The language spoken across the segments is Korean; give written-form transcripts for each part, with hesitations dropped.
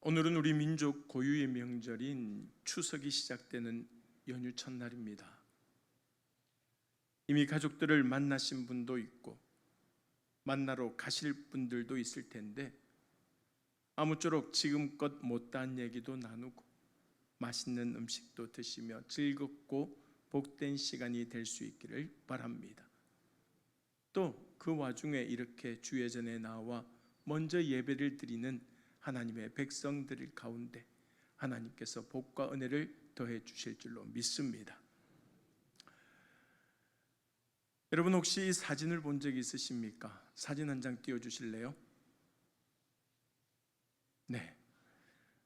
오늘은 우리 민족 고유의 명절인 추석이 시작되는 연휴 첫날입니다. 이미 가족들을 만나신 분도 있고 만나러 가실 분들도 있을 텐데 아무쪼록 지금껏 못다한 얘기도 나누고 맛있는 음식도 드시며 즐겁고 복된 시간이 될 수 있기를 바랍니다. 또 그 와중에 이렇게 주의 전에 나와 먼저 예배를 드리는 하나님의 백성들 가운데 하나님께서 복과 은혜를 더해 주실 줄로 믿습니다. 여러분 혹시 이 사진을 본 적이 있으십니까? 사진 한 장 띄워주실래요? 네,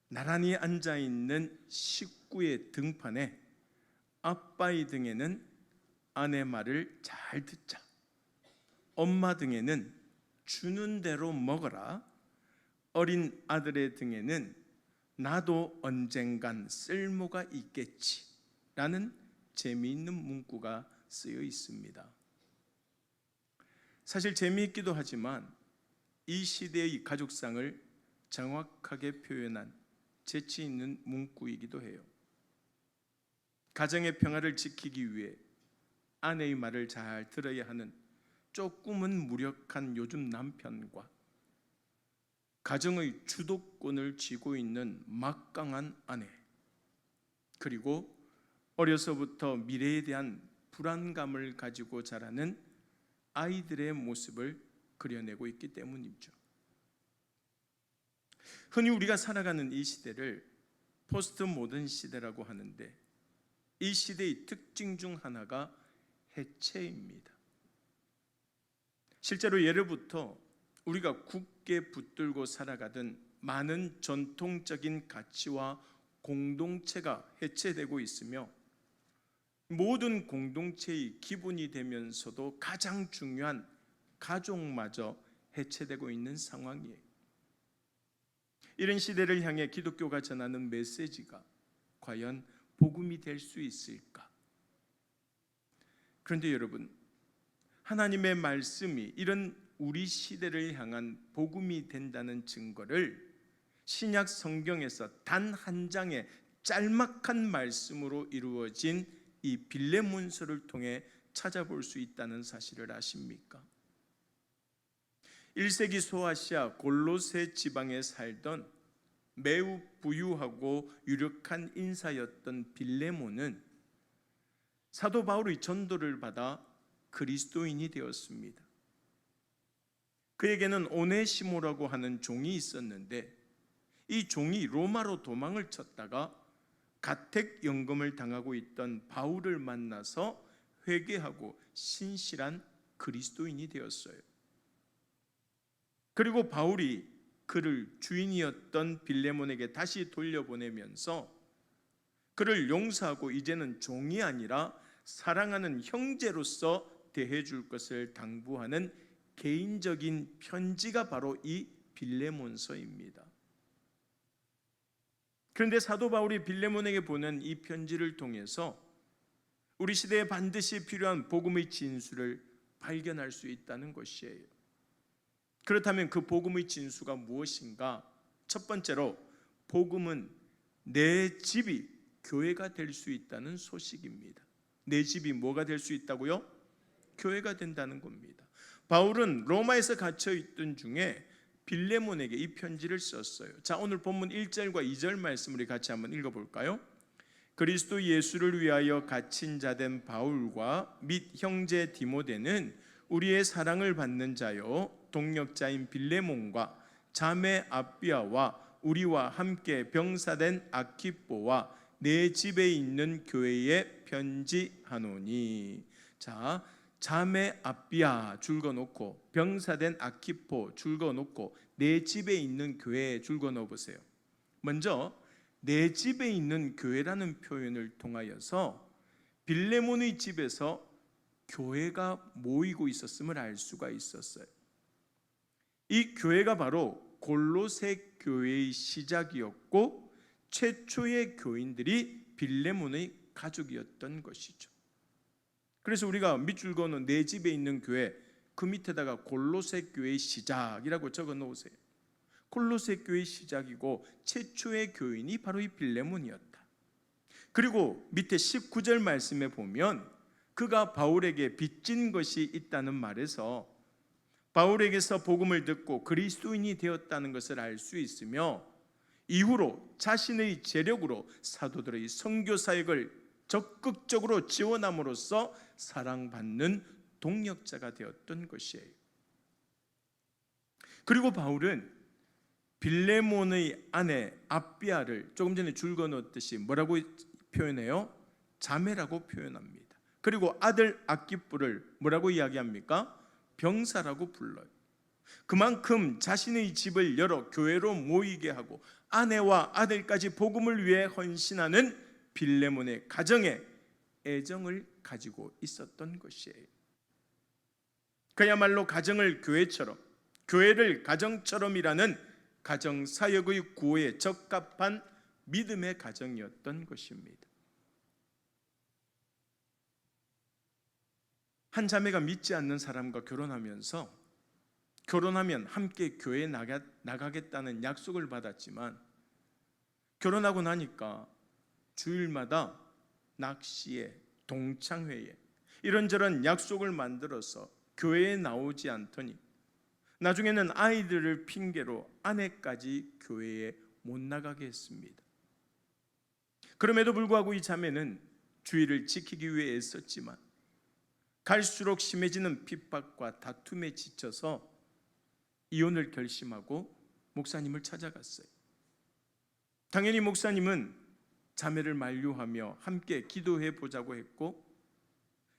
나란히 앉아있는 식구의 등판에 아빠의 등에는 아내 말을 잘 듣자, 엄마 등에는 주는 대로 먹어라, 어린 아들의 등에는 나도 언젠간 쓸모가 있겠지 라는 재미있는 문구가 쓰여 있습니다. 사실 재미있기도 하지만 이 시대의 가족상을 정확하게 표현한 재치 있는 문구이기도 해요. 가정의 평화를 지키기 위해 아내의 말을 잘 들어야 하는 조금은 무력한 요즘 남편과 가정의 주도권을 쥐고 있는 막강한 아내, 그리고 어려서부터 미래에 대한 불안감을 가지고 자라는 아이들의 모습을 그려내고 있기 때문이죠. 흔히 우리가 살아가는 이 시대를 포스트 모던 시대라고 하는데 이 시대의 특징 중 하나가 해체입니다. 실제로 예로부터 우리가 굳게 붙들고 살아가던 많은 전통적인 가치와 공동체가 해체되고 있으며 모든 공동체의 기본이 되면서도 가장 중요한 가족마저 해체되고 있는 상황이에요. 이런 시대를 향해 기독교가 전하는 메시지가 과연 복음이 될 수 있을까? 그런데 여러분, 하나님의 말씀이 이런 우리 시대를 향한 복음이 된다는 증거를 신약 성경에서 단 한 장의 짤막한 말씀으로 이루어진 이 빌레몬서를 통해 찾아볼 수 있다는 사실을 아십니까? 1세기 소아시아 골로새 지방에 살던 매우 부유하고 유력한 인사였던 빌레몬은 사도 바울의 전도를 받아 그리스도인이 되었습니다. 그에게는 오네시모라고 하는 종이 있었는데 이 종이 로마로 도망을 쳤다가 가택연금을 당하고 있던 바울을 만나서 회개하고 신실한 그리스도인이 되었어요. 그리고 바울이 그를 주인이었던 빌레몬에게 다시 돌려보내면서 그를 용서하고 이제는 종이 아니라 사랑하는 형제로서 대해줄 것을 당부하는 개인적인 편지가 바로 이 빌레몬서입니다. 그런데 사도 바울이 빌레몬에게 보낸 이 편지를 통해서 우리 시대에 반드시 필요한 복음의 진수를 발견할 수 있다는 것이에요. 그렇다면 그 복음의 진수가 무엇인가? 첫 번째로 복음은 내 집이 교회가 될 수 있다는 소식입니다. 내 집이 뭐가 될 수 있다고요? 교회가 된다는 겁니다. 바울은 로마에서 갇혀있던 중에 빌레몬에게 이 편지를 썼어요. 자, 오늘 본문 1절과 2절 말씀을 같이 한번 읽어볼까요? 그리스도 예수를 위하여 갇힌 자 된 바울과 및 형제 디모데는 우리의 사랑을 받는 자요 동역자인 빌레몬과 자매 아비아와 우리와 함께 병사된 아키뽀와 내 집에 있는 교회에 편지하노니. 자, 자매 아비아 줄거놓고 병사된 아키포 줄거놓고 내 집에 있는 교회에 줄거넣어 보세요. 먼저 내 집에 있는 교회라는 표현을 통하여서 빌레몬의 집에서 교회가 모이고 있었음을 알 수가 있었어요. 이 교회가 바로 골로새 교회의 시작이었고 최초의 교인들이 빌레몬의 가족이었던 것이죠. 그래서 우리가 밑줄 그어놓은 내 집에 있는 교회, 그 밑에다가 골로새 교회의 시작이라고 적어 놓으세요. 콜로새 교회의 시작이고 최초의 교인이 바로 이 빌레몬이었다. 그리고 밑에 19절 말씀에 보면 그가 바울에게 빚진 것이 있다는 말에서 바울에게서 복음을 듣고 그리스도인이 되었다는 것을 알 수 있으며 이후로 자신의 재력으로 사도들의 선교 사역을 적극적으로 지원함으로써 사랑받는 동력자가 되었던 것이에요. 그리고 바울은 빌레몬의 아내 아비아를 조금 전에 줄 그어놓듯이 뭐라고 표현해요? 자매라고 표현합니다. 그리고 아들 아키프를 뭐라고 이야기합니까? 병사라고 불러요. 그만큼 자신의 집을 열어 교회로 모이게 하고 아내와 아들까지 복음을 위해 헌신하는 빌레몬의 가정에 애정을 가지고 있었던 것이에요. 그야말로 가정을 교회처럼, 교회를 가정처럼이라는 가정사역의 구호에 적합한 믿음의 가정이었던 것입니다. 한 자매가 믿지 않는 사람과 결혼하면서 결혼하면 함께 교회에 나가겠다는 약속을 받았지만 결혼하고 나니까 주일마다 낚시에, 동창회에 이런저런 약속을 만들어서 교회에 나오지 않더니 나중에는 아이들을 핑계로 아내까지 교회에 못 나가게 했습니다. 그럼에도 불구하고 이 자매는 주의를 지키기 위해 애썼지만 갈수록 심해지는 핍박과 다툼에 지쳐서 이혼을 결심하고 목사님을 찾아갔어요. 당연히 목사님은 자매를 만류하며 함께 기도해 보자고 했고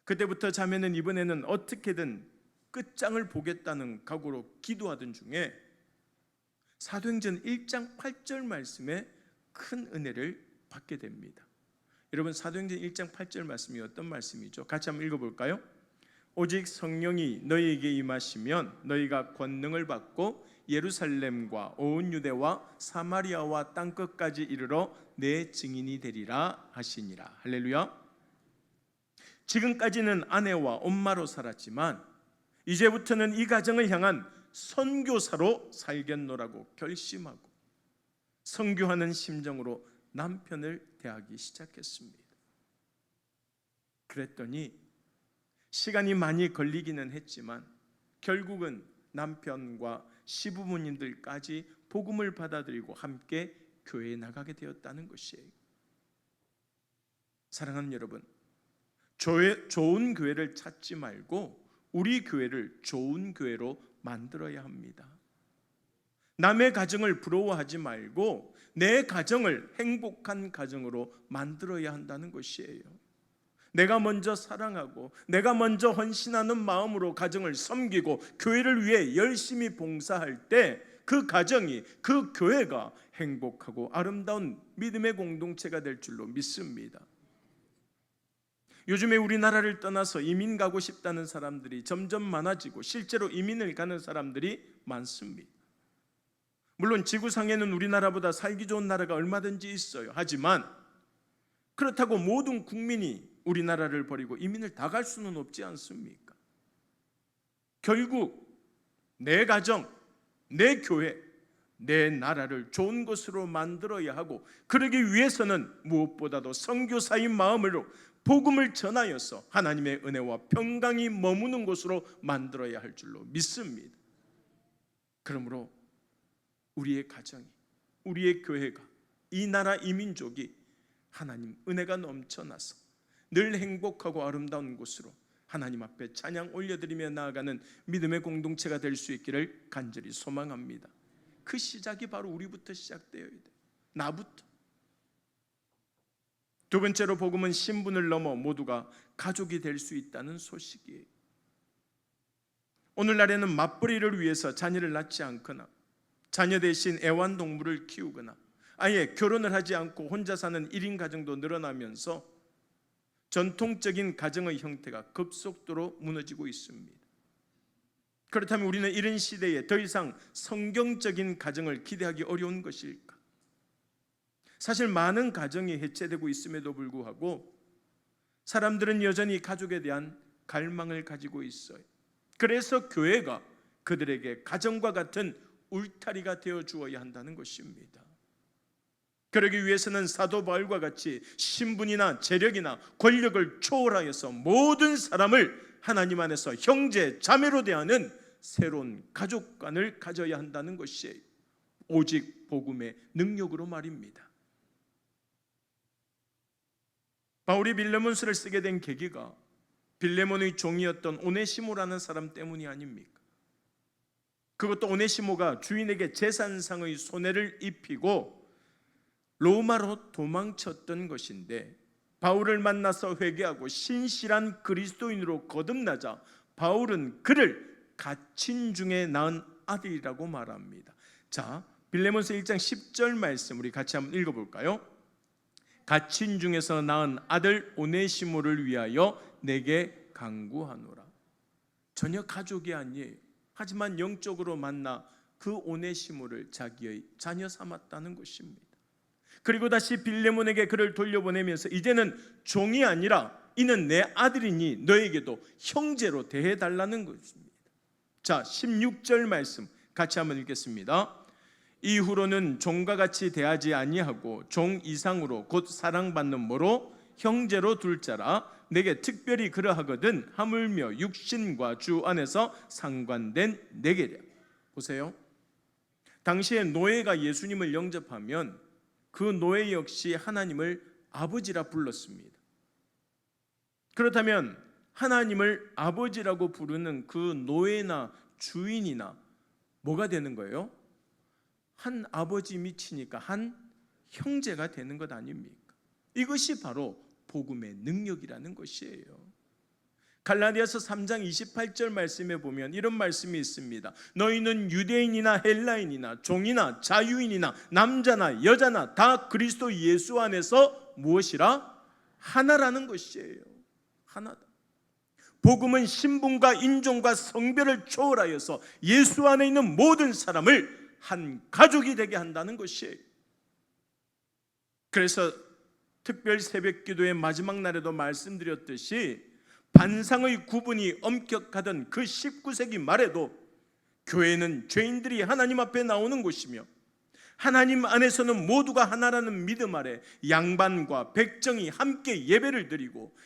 그때부터 자매는 이번에는 어떻게든 끝장을 보겠다는 각오로 기도하던 중에 사도행전 1장 8절 말씀에 큰 은혜를 받게 됩니다. 여러분, 사도행전 1장 8절 말씀이 어떤 말씀이죠? 같이 한번 읽어볼까요? 오직 성령이 너희에게 임하시면 너희가 권능을 받고 예루살렘과 온 유대와 사마리아와 땅끝까지 이르러 내 증인이 되리라 하시니라. 할렐루야. 지금까지는 아내와 엄마로 살았지만 이제부터는 이 가정을 향한 선교사로 살겠노라고 결심하고 선교하는 심정으로 남편을 대하기 시작했습니다. 그랬더니 시간이 많이 걸리기는 했지만 결국은 남편과 시부모님들까지 복음을 받아들이고 함께 교회에 나가게 되었다는 것이에요. 사랑하는 여러분, 좋은 교회를 찾지 말고 우리 교회를 좋은 교회로 만들어야 합니다. 남의 가정을 부러워하지 말고 내 가정을 행복한 가정으로 만들어야 한다는 것이에요. 내가 먼저 사랑하고 내가 먼저 헌신하는 마음으로 가정을 섬기고 교회를 위해 열심히 봉사할 때 그 가정이, 그 교회가 행복하고 아름다운 믿음의 공동체가 될 줄로 믿습니다. 요즘에 우리나라를 떠나서 이민 가고 싶다는 사람들이 점점 많아지고 실제로 이민을 가는 사람들이 많습니다. 물론 지구상에는 우리나라보다 살기 좋은 나라가 얼마든지 있어요. 하지만 그렇다고 모든 국민이 우리나라를 버리고 이민을 다 갈 수는 없지 않습니까? 결국 내 가정, 내 교회, 내 나라를 좋은 것으로 만들어야 하고 그러기 위해서는 무엇보다도 선교사인 마음으로 복음을 전하여서 하나님의 은혜와 평강이 머무는 곳으로 만들어야 할 줄로 믿습니다. 그러므로 우리의 가정이, 우리의 교회가, 이 나라 이 민족이 하나님 은혜가 넘쳐나서 늘 행복하고 아름다운 곳으로 하나님 앞에 찬양 올려드리며 나아가는 믿음의 공동체가 될 수 있기를 간절히 소망합니다. 그 시작이 바로 우리부터 시작되어야 돼. 나부터. 두 번째로 복음은 신분을 넘어 모두가 가족이 될 수 있다는 소식이에요. 오늘날에는 맞벌이를 위해서 자녀를 낳지 않거나 자녀 대신 애완동물을 키우거나 아예 결혼을 하지 않고 혼자 사는 1인 가정도 늘어나면서 전통적인 가정의 형태가 급속도로 무너지고 있습니다. 그렇다면 우리는 이런 시대에 더 이상 성경적인 가정을 기대하기 어려운 것일까? 사실 많은 가정이 해체되고 있음에도 불구하고 사람들은 여전히 가족에 대한 갈망을 가지고 있어요. 그래서 교회가 그들에게 가정과 같은 울타리가 되어 주어야 한다는 것입니다. 그러기 위해서는 사도 바울과 같이 신분이나 재력이나 권력을 초월하여서 모든 사람을 하나님 안에서 형제, 자매로 대하는 새로운 가족관을 가져야 한다는 것이 오직 복음의 능력으로 말입니다. 바울이 빌레몬서를 쓰게 된 계기가 빌레몬의 종이었던 오네시모라는 사람 때문이 아닙니까? 그것도 오네시모가 주인에게 재산상의 손해를 입히고 로마로 도망쳤던 것인데, 바울을 만나서 회개하고 신실한 그리스도인으로 거듭나자 바울은 그를 갇힌 중에 낳은 아들이라고 말합니다. 자, 빌레몬서 1장 10절 말씀 우리 같이 한번 읽어볼까요? 갇힌 중에서 낳은 아들 오네시모를 위하여 내게 간구하노라. 전혀 가족이 아니에요. 하지만 영적으로 만나 그 오네시모를 자기의 자녀 삼았다는 것입니다. 그리고 다시 빌레몬에게 그를 돌려보내면서 이제는 종이 아니라 이는 내 아들이니 너에게도 형제로 대해달라는 것입니다. 자, 16절 말씀 같이 한번 읽겠습니다. 이후로는 종과 같이 대하지 아니하고 종 이상으로 곧 사랑받는 모로 형제로 둘 자라. 내게 특별히 그러하거든 하물며 육신과 주 안에서 상관된 내게랴. 보세요. 당시에 노예가 예수님을 영접하면 그 노예 역시 하나님을 아버지라 불렀습니다. 그렇다면 하나님을 아버지라고 부르는 그 노예나 주인이나 뭐가 되는 거예요? 한 아버지 미치니까 한 형제가 되는 것 아닙니까? 이것이 바로 복음의 능력이라는 것이에요. 갈라디아서 3장 28절 말씀에 보면 이런 말씀이 있습니다. 너희는 유대인이나 헬라인이나 종이나 자유인이나 남자나 여자나 다 그리스도 예수 안에서 무엇이라? 하나라는 것이에요. 하나다. 복음은 신분과 인종과 성별을 초월하여서 예수 안에 있는 모든 사람을 한 가족이 되게 한다는 것이에요. 그래서 특별 새벽기도의 마지막 날에도 말씀드렸듯이 반상의 구분이 엄격하던 그 19세기 말에도 교회는 죄인들이 하나님 앞에 나오는 곳이며 하나님 안에서는 모두가 하나라는 믿음 아래 양반과 백정이 함께 예배를 드리고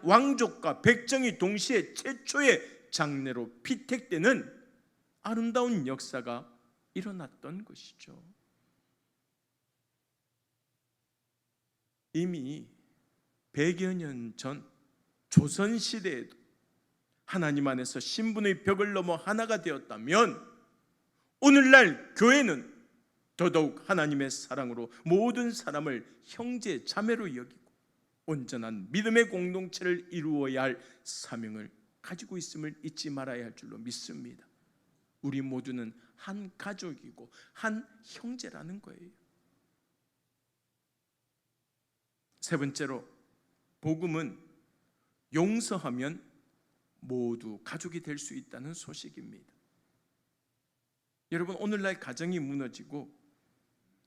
왕족과 백정이 동시에 최초의 장례로 피택되는 아름다운 역사가 일어났던 것이죠. 이미 100여 년 전 조선시대에도 하나님 안에서 신분의 벽을 넘어 하나가 되었다면 오늘날 교회는 더더욱 하나님의 사랑으로 모든 사람을 형제 자매로 여기고 온전한 믿음의 공동체를 이루어야 할 사명을 가지고 있음을 잊지 말아야 할 줄로 믿습니다. 우리 모두는 한 가족이고 한 형제라는 거예요. 세 번째로, 복음은 용서하면 모두 가족이 될 수 있다는 소식입니다. 여러분, 오늘날 가정이 무너지고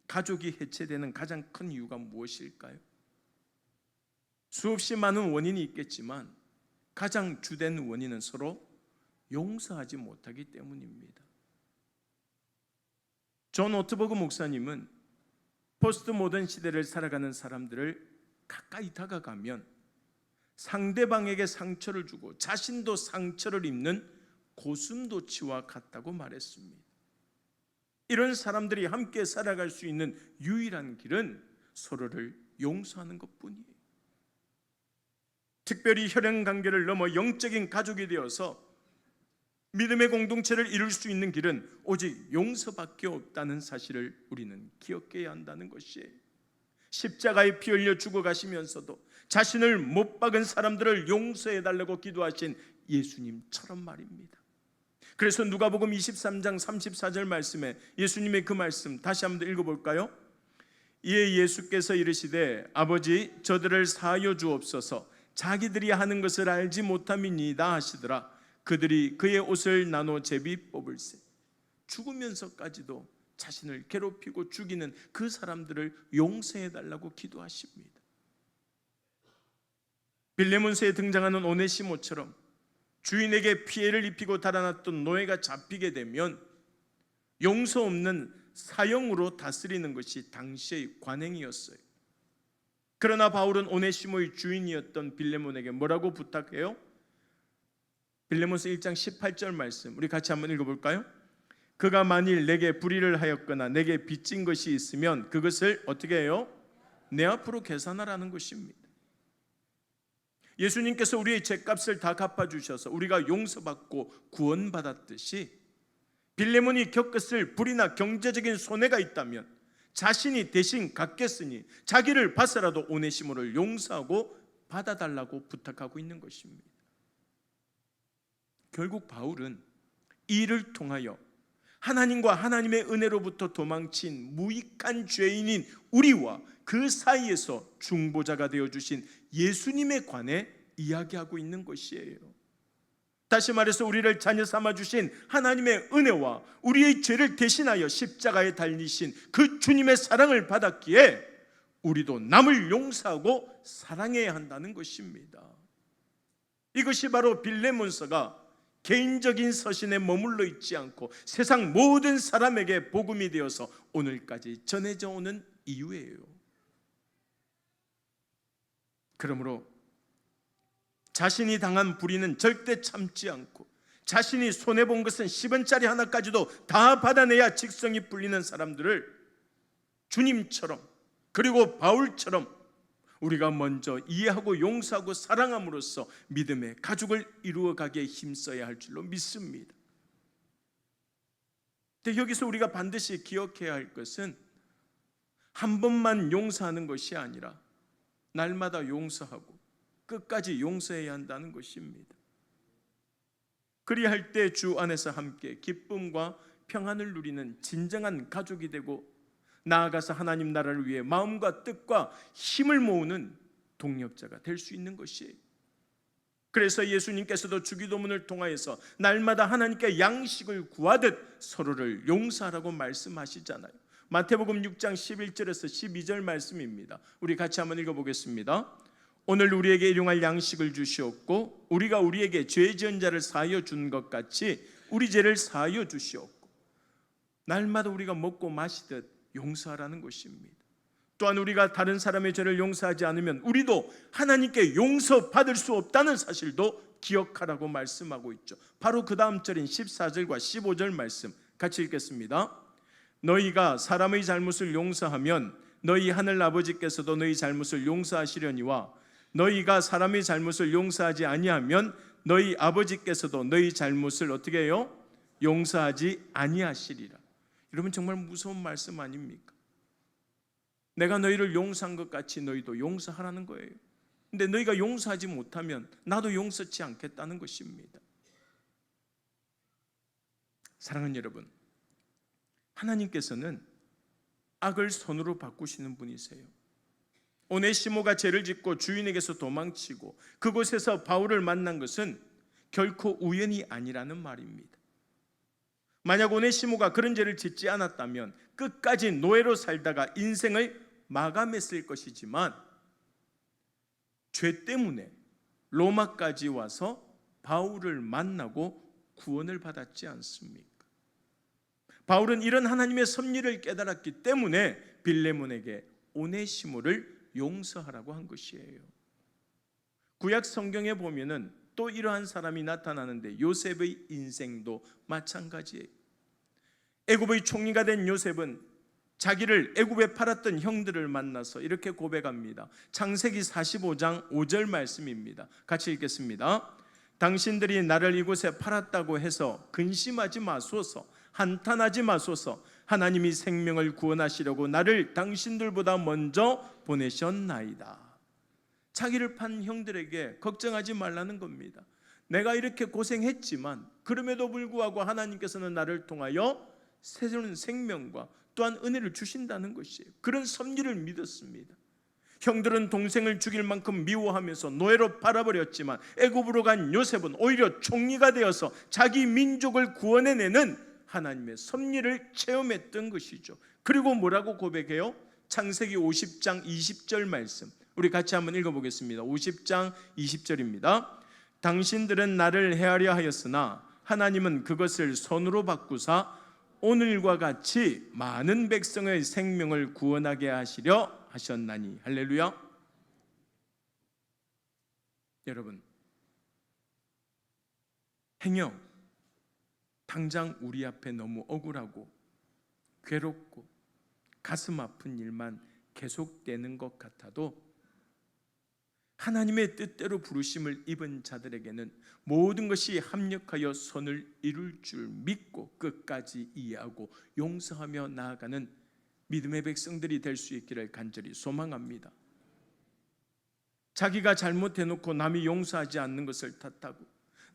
가족이 해체되는 가장 큰 이유가 무엇일까요? 수없이 많은 원인이 있겠지만 가장 주된 원인은 서로 용서하지 못하기 때문입니다. 존 오트버그 목사님은 포스트 모던 시대를 살아가는 사람들을 가까이 다가가면 상대방에게 상처를 주고 자신도 상처를 입는 고슴도치와 같다고 말했습니다. 이런 사람들이 함께 살아갈 수 있는 유일한 길은 서로를 용서하는 것뿐이에요. 특별히 혈연 관계를 넘어 영적인 가족이 되어서 믿음의 공동체를 이룰 수 있는 길은 오직 용서밖에 없다는 사실을 우리는 기억해야 한다는 것이에요. 십자가에 피 흘려 죽어가시면서도 자신을 못 박은 사람들을 용서해달라고 기도하신 예수님처럼 말입니다. 그래서 누가복음 23장 34절 말씀에 예수님의 그 말씀 다시 한번 읽어볼까요? 이에 예수께서 이르시되 아버지 저들을 사하여 주옵소서 자기들이 하는 것을 알지 못함이니이다 하시더라. 그들이 그의 옷을 나눠 제비 뽑을세. 죽으면서까지도 자신을 괴롭히고 죽이는 그 사람들을 용서해달라고 기도하십니다. 빌레몬서에 등장하는 오네시모처럼 주인에게 피해를 입히고 달아났던 노예가 잡히게 되면 용서 없는 사형으로 다스리는 것이 당시의 관행이었어요. 그러나 바울은 오네시모의 주인이었던 빌레몬에게 뭐라고 부탁해요? 빌레몬서 1장 18절 말씀 우리 같이 한번 읽어볼까요? 그가 만일 내게 불의를 하였거나 내게 빚진 것이 있으면 그것을 어떻게 해요? 내 앞으로 계산하라는 것입니다. 예수님께서 우리의 죄값을 다 갚아주셔서 우리가 용서받고 구원받았듯이 빌레몬이 겪었을 불이나 경제적인 손해가 있다면 자신이 대신 갚겠으니 자기를 봐서라도 오네시모를 용서하고 받아달라고 부탁하고 있는 것입니다. 결국 바울은 이 일을 통하여 하나님과 하나님의 은혜로부터 도망친 무익한 죄인인 우리와 그 사이에서 중보자가 되어주신 예수님에 관해 이야기하고 있는 것이에요. 다시 말해서 우리를 자녀 삼아주신 하나님의 은혜와 우리의 죄를 대신하여 십자가에 달리신 그 주님의 사랑을 받았기에 우리도 남을 용서하고 사랑해야 한다는 것입니다. 이것이 바로 빌레몬서가 개인적인 서신에 머물러 있지 않고 세상 모든 사람에게 복음이 되어서 오늘까지 전해져 오는 이유예요. 그러므로 자신이 당한 불의는 절대 참지 않고 자신이 손해본 것은 10원짜리 하나까지도 다 받아내야 직성이 풀리는 사람들을 주님처럼 그리고 바울처럼 우리가 먼저 이해하고 용서하고 사랑함으로써 믿음의 가죽을 이루어가기에 힘써야 할 줄로 믿습니다. 근데 여기서 우리가 반드시 기억해야 할 것은 한 번만 용서하는 것이 아니라 날마다 용서하고 끝까지 용서해야 한다는 것입니다. 그리할 때 주 안에서 함께 기쁨과 평안을 누리는 진정한 가족이 되고 나아가서 하나님 나라를 위해 마음과 뜻과 힘을 모으는 동력자가 될 수 있는 것이에요. 그래서 예수님께서도 주기도문을 통하여서 날마다 하나님께 양식을 구하듯 서로를 용서하라고 말씀하시잖아요. 마태복음 6장 11절에서 12절 말씀입니다. 우리 같이 한번 읽어보겠습니다. 오늘 우리에게 일용할 양식을 주시옵고 우리가 우리에게 죄 지은 자를 사하여 준 것 같이 우리 죄를 사하여 주시옵고. 날마다 우리가 먹고 마시듯 용서하라는 것입니다. 또한 우리가 다른 사람의 죄를 용서하지 않으면 우리도 하나님께 용서받을 수 없다는 사실도 기억하라고 말씀하고 있죠. 바로 그 다음 절인 14절과 15절 말씀 같이 읽겠습니다. 너희가 사람의 잘못을 용서하면 너희 하늘 아버지께서도 너희 잘못을 용서하시려니와 너희가 사람의 잘못을 용서하지 아니하면 너희 아버지께서도 너희 잘못을 어떻게 해요? 용서하지 아니하시리라. 여러분 정말 무서운 말씀 아닙니까? 내가 너희를 용서한 것 같이 너희도 용서하라는 거예요. 근데 너희가 용서하지 못하면 나도 용서치 않겠다는 것입니다. 사랑하는 여러분, 하나님께서는 악을 선으로 바꾸시는 분이세요. 오네시모가 죄를 짓고 주인에게서 도망치고 그곳에서 바울을 만난 것은 결코 우연이 아니라는 말입니다. 만약 오네시모가 그런 죄를 짓지 않았다면 끝까지 노예로 살다가 인생을 마감했을 것이지만 죄 때문에 로마까지 와서 바울을 만나고 구원을 받았지 않습니까? 바울은 이런 하나님의 섭리를 깨달았기 때문에 빌레몬에게 오네시모를 용서하라고 한 것이에요. 구약 성경에 보면은 또 이러한 사람이 나타나는데 요셉의 인생도 마찬가지예요. 애굽의 총리가 된 요셉은 자기를 애굽에 팔았던 형들을 만나서 이렇게 고백합니다. 창세기 45장 5절 말씀입니다. 같이 읽겠습니다. 당신들이 나를 이곳에 팔았다고 해서 근심하지 마소서, 한탄하지 마소서. 하나님이 생명을 구원하시려고 나를 당신들보다 먼저 보내셨나이다. 자기를 판 형들에게 걱정하지 말라는 겁니다. 내가 이렇게 고생했지만 그럼에도 불구하고 하나님께서는 나를 통하여 새로운 생명과 또한 은혜를 주신다는 것이에요. 그런 섭리를 믿었습니다. 형들은 동생을 죽일 만큼 미워하면서 노예로 팔아버렸지만 애굽으로 간 요셉은 오히려 총리가 되어서 자기 민족을 구원해내는 하나님의 섭리를 체험했던 것이죠. 그리고 뭐라고 고백해요? 창세기 50장 20절 말씀 우리 같이 한번 읽어보겠습니다. 50장 20절입니다. 당신들은 나를 해하려 하였으나 하나님은 그것을 선으로 바꾸사 오늘과 같이 많은 백성의 생명을 구원하게 하시려 하셨나니. 할렐루야. 여러분, 행여 당장 우리 앞에 너무 억울하고 괴롭고 가슴 아픈 일만 계속되는 것 같아도 하나님의 뜻대로 부르심을 입은 자들에게는 모든 것이 합력하여 선을 이룰 줄 믿고 끝까지 이해하고 용서하며 나아가는 믿음의 백성들이 될 수 있기를 간절히 소망합니다. 자기가 잘못해놓고 남이 용서하지 않는 것을 탓하고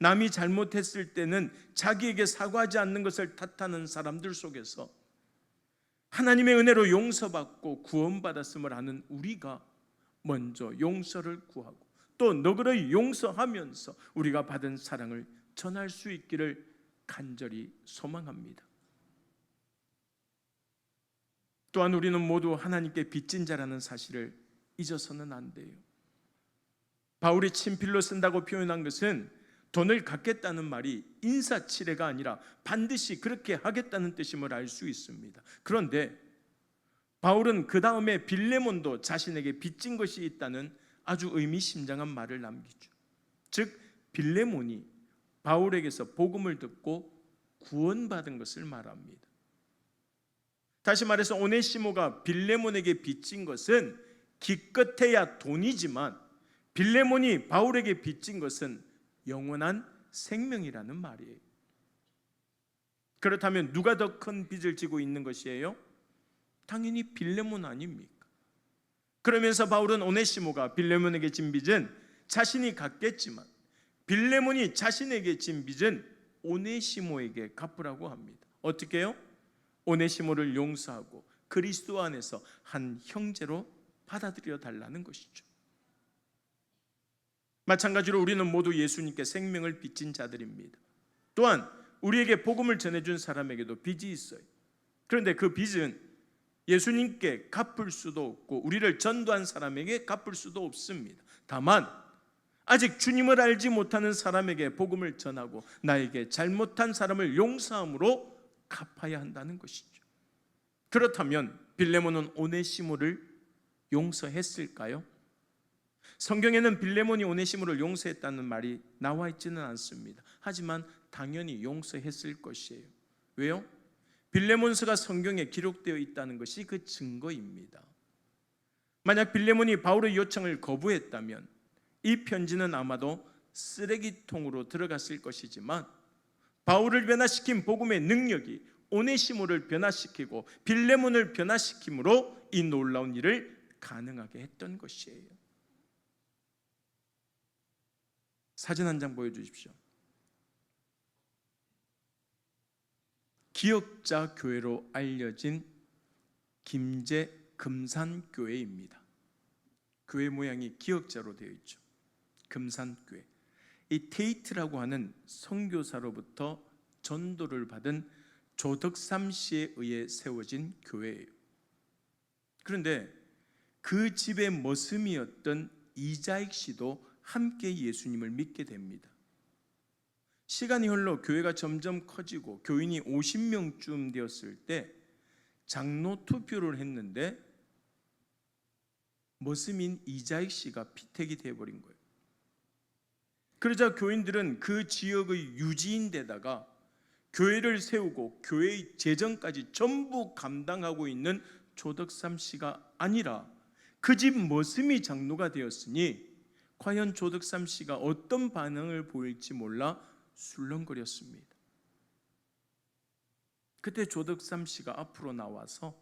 남이 잘못했을 때는 자기에게 사과하지 않는 것을 탓하는 사람들 속에서 하나님의 은혜로 용서받고 구원받았음을 아는 우리가 먼저 용서를 구하고 또 너그러이 용서하면서 우리가 받은 사랑을 전할 수 있기를 간절히 소망합니다. 또한 우리는 모두 하나님께 빚진 자라는 사실을 잊어서는 안 돼요. 바울이 친필로 쓴다고 표현한 것은 돈을 갚겠다는 말이 인사치레가 아니라 반드시 그렇게 하겠다는 뜻임을 알 수 있습니다. 그런데 바울은 그 다음에 빌레몬도 자신에게 빚진 것이 있다는 아주 의미심장한 말을 남기죠. 즉 빌레몬이 바울에게서 복음을 듣고 구원받은 것을 말합니다. 다시 말해서 오네시모가 빌레몬에게 빚진 것은 기껏해야 돈이지만 빌레몬이 바울에게 빚진 것은 영원한 생명이라는 말이에요. 그렇다면 누가 더 큰 빚을 지고 있는 것이에요? 당연히 빌레몬 아닙니까? 그러면서 바울은 오네시모가 빌레몬에게 진 빚은 자신이 갚겠지만 빌레몬이 자신에게 진 빚은 오네시모에게 갚으라고 합니다. 어떻게 해요? 오네시모를 용서하고 그리스도 안에서 한 형제로 받아들여 달라는 것이죠. 마찬가지로 우리는 모두 예수님께 생명을 빚진 자들입니다. 또한 우리에게 복음을 전해준 사람에게도 빚이 있어요. 그런데 그 빚은 예수님께 갚을 수도 없고 우리를 전도한 사람에게 갚을 수도 없습니다. 다만 아직 주님을 알지 못하는 사람에게 복음을 전하고 나에게 잘못한 사람을 용서함으로 갚아야 한다는 것이죠. 그렇다면 빌레몬은 오네시모를 용서했을까요? 성경에는 빌레몬이 오네시모를 용서했다는 말이 나와 있지는 않습니다. 하지만 당연히 용서했을 것이에요. 왜요? 빌레몬서가 성경에 기록되어 있다는 것이 그 증거입니다. 만약 빌레몬이 바울의 요청을 거부했다면 이 편지는 아마도 쓰레기통으로 들어갔을 것이지만 바울을 변화시킨 복음의 능력이 오네시모를 변화시키고 빌레몬을 변화시킴으로 이 놀라운 일을 가능하게 했던 것이에요. 사진 한 장 보여주십시오. 기역자 교회로 알려진 김제 금산교회입니다. 교회 모양이 기역자로 되어 있죠. 금산교회. 이 테이트라고 하는 선교사로부터 전도를 받은 조덕삼 씨에 의해 세워진 교회예요. 그런데 그 집의 머슴이었던 이자익 씨도 함께 예수님을 믿게 됩니다. 시간이 흘러 교회가 점점 커지고 교인이 50명쯤 되었을 때 장로 투표를 했는데 머슴인 이자익 씨가 피택이 되어버린 거예요. 그러자 교인들은 그 지역의 유지인데다가 교회를 세우고 교회의 재정까지 전부 감당하고 있는 조덕삼 씨가 아니라 그 집 머슴이 장로가 되었으니 과연 조덕삼 씨가 어떤 반응을 보일지 몰라 술렁거렸습니다. 그때 조덕삼 씨가 앞으로 나와서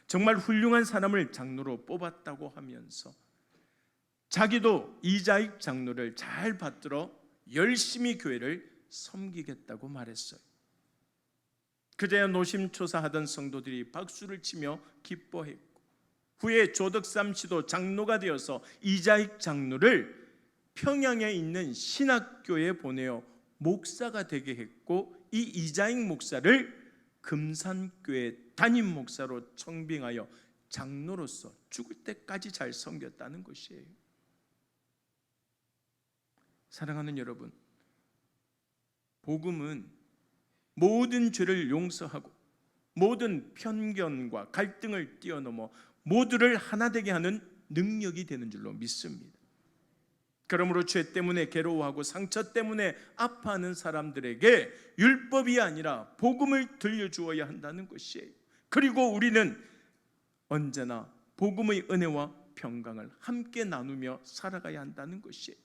정말 훌륭한 사람을 장로로 뽑았다고 하면서 자기도 이자익 장로를 잘 받들어 열심히 교회를 섬기겠다고 말했어요. 그제야 노심초사하던 성도들이 박수를 치며 기뻐했고 후에 조덕삼 씨도 장로가 되어서 이자익 장로를 평양에 있는 신학교에 보내어 목사가 되게 했고 이 이자익 목사를 금산교회 담임 목사로 청빙하여 장로로서 죽을 때까지 잘 섬겼다는 것이에요. 사랑하는 여러분, 복음은 모든 죄를 용서하고 모든 편견과 갈등을 뛰어넘어 모두를 하나 되게 하는 능력이 되는 줄로 믿습니다. 그러므로 죄 때문에 괴로워하고 상처 때문에 아파하는 사람들에게 율법이 아니라 복음을 들려주어야 한다는 것이에요. 그리고 우리는 언제나 복음의 은혜와 평강을 함께 나누며 살아가야 한다는 것이에요.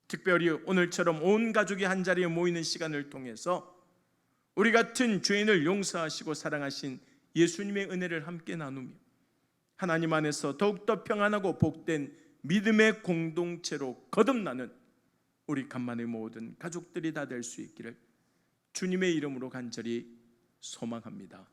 특별히 오늘처럼 온 가족이 한자리에 모이는 시간을 통해서 우리 같은 죄인을 용서하시고 사랑하신 예수님의 은혜를 함께 나누며 하나님 안에서 더욱더 평안하고 복된 믿음의 공동체로 거듭나는 우리 간만의 모든 가족들이 다 될 수 있기를 주님의 이름으로 간절히 소망합니다.